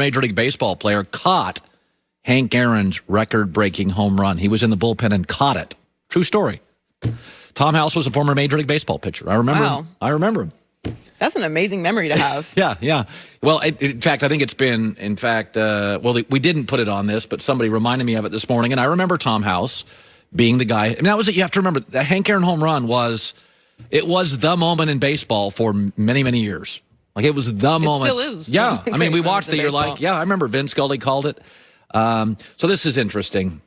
Major League Baseball player caught Hank Aaron's record-breaking home run. He was in the bullpen and caught it. True story. Tom House was a former Major League Baseball pitcher. I remember him. I remember him. That's an amazing memory to have. Yeah. Well, in fact, I think it's been, we didn't put it on this, but somebody reminded me of it this morning, and I remember Tom House being the guy. And that was it. You have to remember, the Hank Aaron home run was the moment in baseball for many, many years. Like, it was the moment. It still is. Yeah. I mean, we watched it. You're like, yeah, I remember Vin Scully called it. So this is interesting.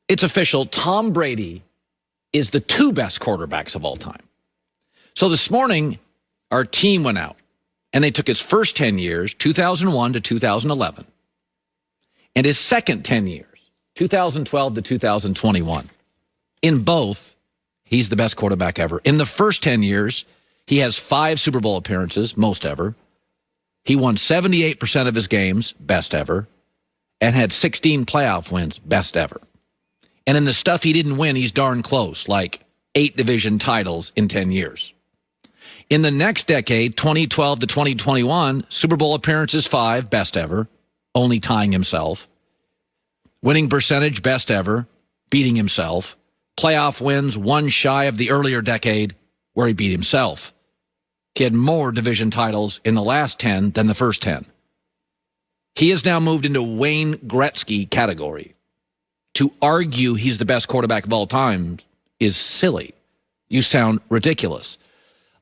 It's official. Tom Brady is the 2 best quarterbacks of all time. So this morning, our team went out, and they took his first 10 years, 2001 to 2011, and his second 10 years, 2012 to 2021. In both, he's the best quarterback ever. In the first 10 years, he has 5 Super Bowl appearances, most ever. He won 78% of his games, best ever, and had 16 playoff wins, best ever. And in the stuff he didn't win, he's darn close, like 8 division titles in 10 years. In the next decade, 2012 to 2021, Super Bowl appearances 5, best ever, only tying himself. Winning percentage, best ever, beating himself. Playoff wins, 1 shy of the earlier decade where he beat himself. He had more division titles in the last 10 than the first 10. He has now moved into Wayne Gretzky category. To argue he's the best quarterback of all time is silly. You sound ridiculous.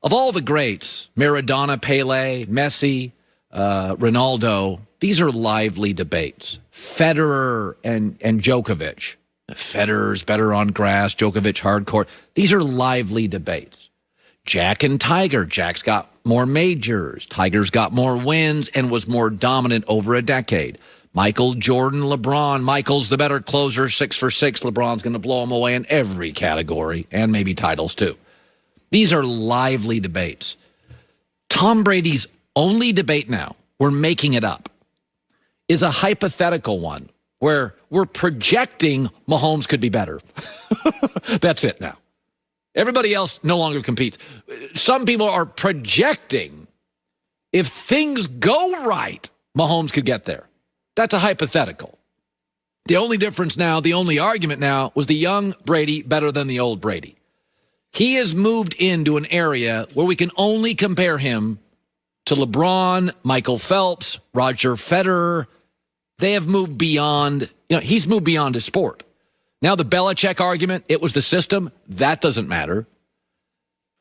Of all the greats, Maradona, Pele, Messi, Ronaldo, these are lively debates. Federer and Djokovic. Federer's better on grass, Djokovic hardcore. These are lively debates. Jack and Tiger. Jack's got more majors. Tiger's got more wins and was more dominant over a decade. Michael Jordan, LeBron. Michael's the better closer, 6 for 6. LeBron's going to blow him away in every category, and maybe titles too. These are lively debates. Tom Brady's only debate now, we're making it up, is a hypothetical one where we're projecting Mahomes could be better. That's it now. Everybody else no longer competes. Some people are projecting if things go right, Mahomes could get there. That's a hypothetical. The only difference now, the only argument now, was the young Brady better than the old Brady. He has moved into an area where we can only compare him to LeBron, Michael Phelps, Roger Federer. They have moved beyond, he's moved beyond his sport. Now the Belichick argument, it was the system. That doesn't matter.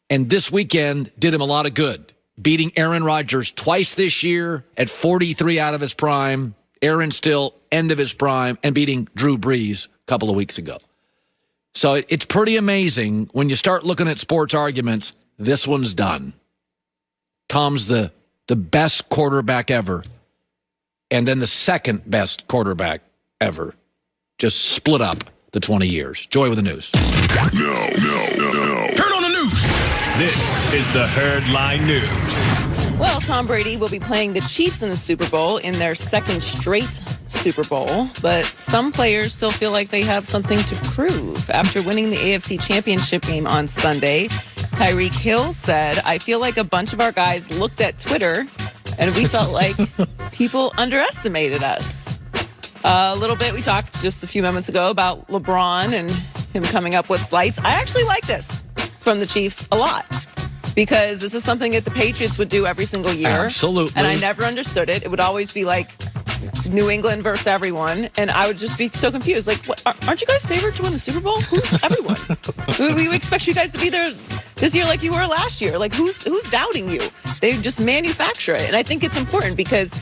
And this weekend did him a lot of good. Beating Aaron Rodgers twice this year at 43 out of his prime. Aaron still end of his prime, and beating Drew Brees a couple of weeks ago. So it's pretty amazing when you start looking at sports arguments, this one's done. Tom's the best quarterback ever, and then the second best quarterback ever. Just split up the 20 years. Joy with the news. No. Turn on the news. This is the Herdline News. Well, Tom Brady will be playing the Chiefs in the Super Bowl in their second straight Super Bowl, but some players still feel like they have something to prove. After winning the AFC Championship game on Sunday, Tyreek Hill said, "I feel like a bunch of our guys looked at Twitter and we felt like people underestimated us." A little bit, we talked just a few moments ago about LeBron and him coming up with slights. I actually like this from the Chiefs a lot, because this is something that the Patriots would do every single year. Absolutely. And I never understood it. It would always be like New England versus everyone. And I would just be so confused. Like, aren't you guys favored to win the Super Bowl? Who's everyone? We expect you guys to be there this year like you were last year. Like, who's doubting you? They just manufacture it. And I think it's important because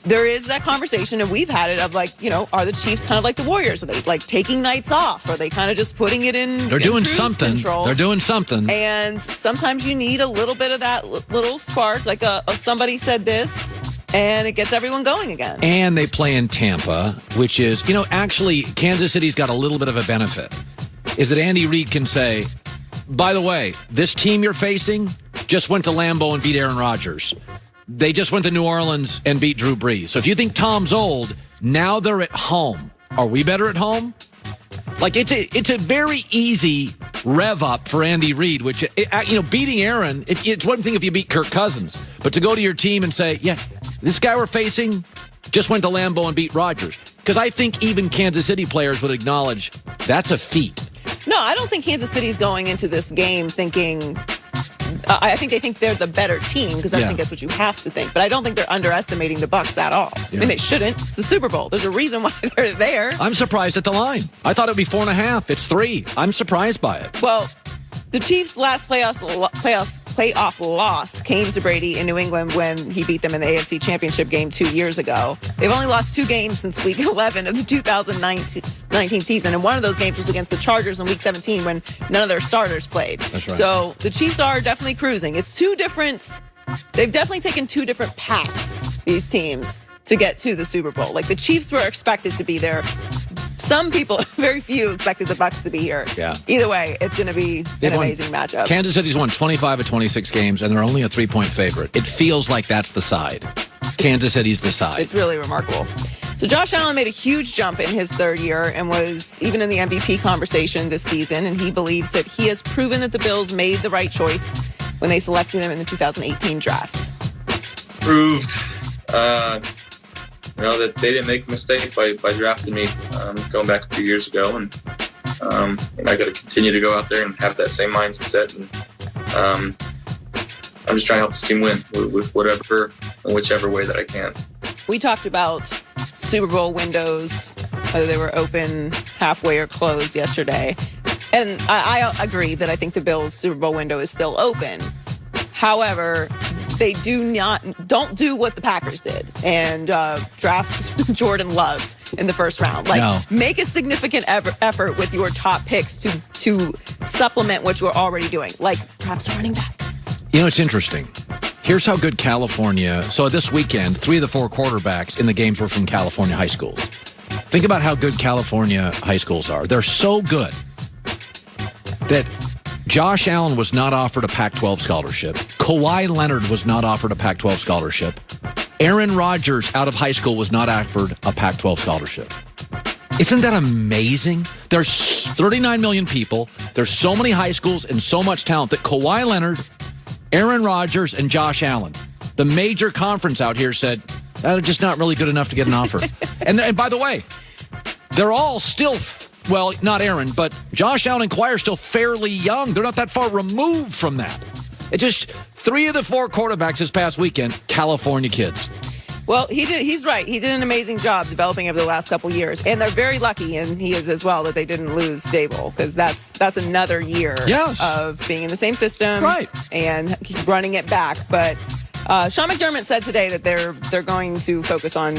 there is that conversation, and we've had it, of like, are the Chiefs kind of like the Warriors? Are they like taking nights off? Are they kind of just putting it in? They're doing something. Control? They're doing something. And sometimes you need a little bit of that little spark, like a somebody said this, and it gets everyone going again. And they play in Tampa, which is, actually Kansas City's got a little bit of a benefit, is that Andy Reid can say, by the way, this team you're facing just went to Lambeau and beat Aaron Rodgers. They just went to New Orleans and beat Drew Brees. So if you think Tom's old, now they're at home. Are we better at home? Like, it's a very easy rev up for Andy Reid, which, beating Aaron, it's one thing if you beat Kirk Cousins, but to go to your team and say, yeah, This guy we're facing just went to Lambeau and beat Rodgers. Because I think even Kansas City players would acknowledge that's a feat. No, I don't think Kansas City's going into this game thinking... I think they think they're the better team because I think that's what you have to think. But I don't think they're underestimating the Bucs at all. I mean, they shouldn't. It's the Super Bowl. There's a reason why they're there. I'm surprised at the line. I thought it would be 4.5. It's 3. I'm surprised by it. Well, the Chiefs' last playoff loss came to Brady in New England when he beat them in the AFC Championship game 2 years ago. They've only lost 2 games since Week 11 of the 2019 season, and one of those games was against the Chargers in Week 17 when none of their starters played. That's right. So the Chiefs are definitely cruising. It's two different. They've definitely taken 2 different paths, these teams, to get to the Super Bowl. Like, the Chiefs were expected to be there. Some people, very few, expected the Bucs to be here. Yeah. Either way, it's going to be an amazing matchup. Kansas City's won 25 of 26 games, and they're only a 3-point favorite. It feels like that's the side. Kansas City's the side. It's really remarkable. So Josh Allen made a huge jump in his 3rd year and was even in the MVP conversation this season, and he believes that he has proven that the Bills made the right choice when they selected him in the 2018 draft. Proved. That they didn't make a mistake by drafting me going back a few years ago. And I got to continue to go out there and have that same mindset. And I'm just trying to help this team win with whatever and whichever way that I can. We talked about Super Bowl windows, whether they were open, halfway, or closed yesterday. And I agree that I think the Bills' Super Bowl window is still open. However, they don't do what the Packers did and draft Jordan Love in the first round. Make a significant effort with your top picks to supplement what you're already doing, like perhaps a running back. You know, it's interesting. Here's how good California. So this weekend, 3 of the 4 quarterbacks in the games were from California high schools. Think about how good California high schools are. They're so good that Josh Allen was not offered a Pac-12 scholarship. Kawhi Leonard was not offered a Pac-12 scholarship. Aaron Rodgers, out of high school, was not offered a Pac-12 scholarship. Isn't that amazing? There's 39 million people. There's so many high schools and so much talent that Kawhi Leonard, Aaron Rodgers, and Josh Allen, the major conference out here, said, they're just not really good enough to get an offer. And by the way, they're all still... Well, not Aaron, but Josh Allen and Kawhi are still fairly young. They're not that far removed from that. It's just 3 of the 4 quarterbacks this past weekend, California kids. Well, he's right. He did an amazing job developing over the last couple years. And they're very lucky, and he is as well, that they didn't lose Stable, because that's another year of being in the same system and running it back. But Sean McDermott said today that they're going to focus on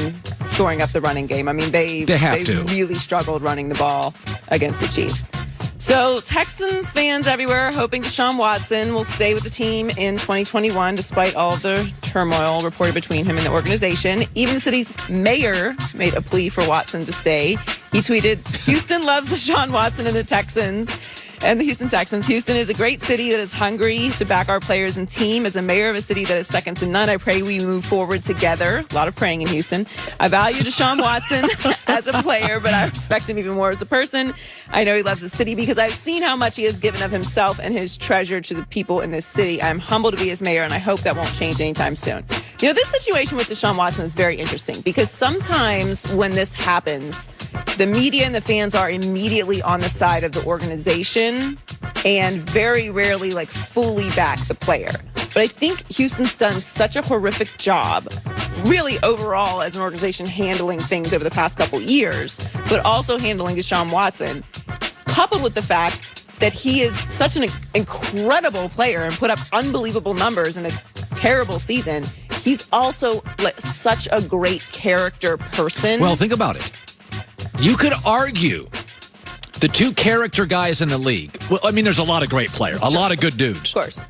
shoring up the running game. I mean, they really struggled running the ball against the Chiefs. So Texans fans everywhere hoping Deshaun Watson will stay with the team in 2021 despite all of the turmoil reported between him and the organization. Even the city's mayor made a plea for Watson to stay. He tweeted, "Houston loves Deshaun Watson and the Texans." And the Houston Texans. Houston is a great city that is hungry to back our players and team. As a mayor of a city that is second to none, I pray we move forward together. A lot of praying in Houston. I value Deshaun Watson as a player, but I respect him even more as a person. I know he loves the city because I've seen how much he has given of himself and his treasure to the people in this city. I'm humbled to be his mayor, and I hope that won't change anytime soon. You know, this situation with Deshaun Watson is very interesting because sometimes when this happens, the media and the fans are immediately on the side of the organization and very rarely fully back the player. But I think Houston's done such a horrific job, really overall as an organization, handling things over the past couple years, but also handling Deshaun Watson, coupled with the fact that he is such an incredible player and put up unbelievable numbers in a terrible season. He's also such a great character person. Well, think about it. You could argue the 2 character guys in the league. Well, I mean, there's a lot of great players, a lot of good dudes. Of course.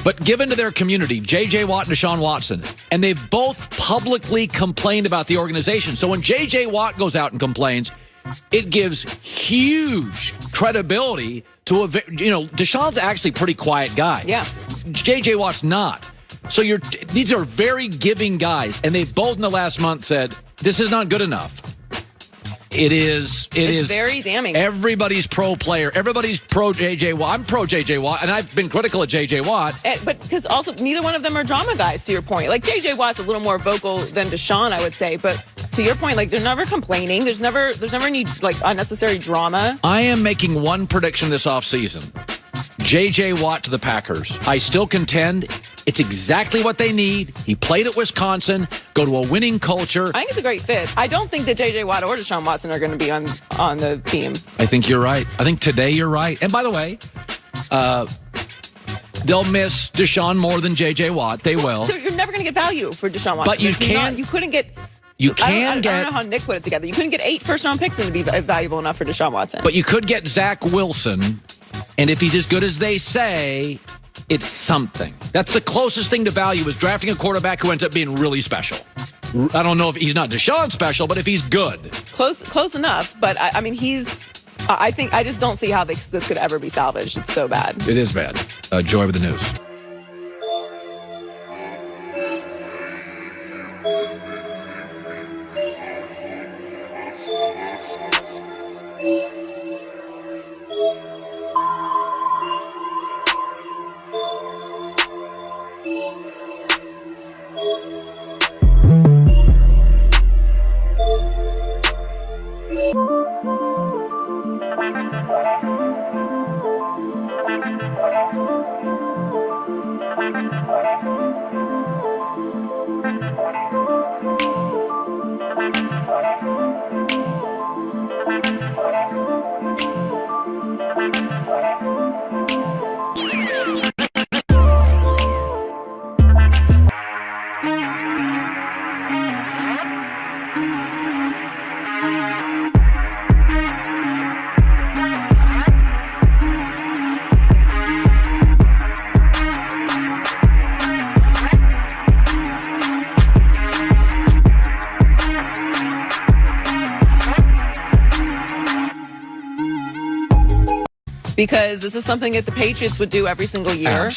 But given to their community, J.J. Watt and Deshaun Watson, and they've both publicly complained about the organization. So when J.J. Watt goes out and complains, it gives huge credibility to Deshaun's actually a pretty quiet guy. Yeah. J.J. Watt's not. So these are very giving guys, and they both in the last month said, this is not good enough. It is. It's very damning. Everybody's pro player. Everybody's pro J.J. Watt. I'm pro J.J. Watt, and I've been critical of J.J. Watt. But because also neither one of them are drama guys, to your point. Like, J.J. Watt's a little more vocal than Deshaun, I would say. But to your point, like, they're never complaining. There's never any, like, unnecessary drama. I am making one prediction this offseason. J.J. Watt to the Packers. I still contend it's exactly what they need. He played at Wisconsin, go to a winning culture. I think it's a great fit. I don't think that J.J. Watt or Deshaun Watson are going to be on the team. I think you're right. I think today you're right. And by the way, they'll miss Deshaun more than J.J. Watt. They will. You're never going to get value for Deshaun Watson. But you can't. You couldn't get. I don't know how Nick put it together. You couldn't get 8 first-round picks and to be valuable enough for Deshaun Watson. But you could get Zach Wilson, and if he's as good as they say, it's something. That's the closest thing to value is drafting a quarterback who ends up being really special. I don't know if he's not Deshaun special, but if he's good. Close enough, but I mean, I just don't see how this could ever be salvaged. It's so bad. It is bad. Joy with the news. Because this is something that the Patriots would do every single year.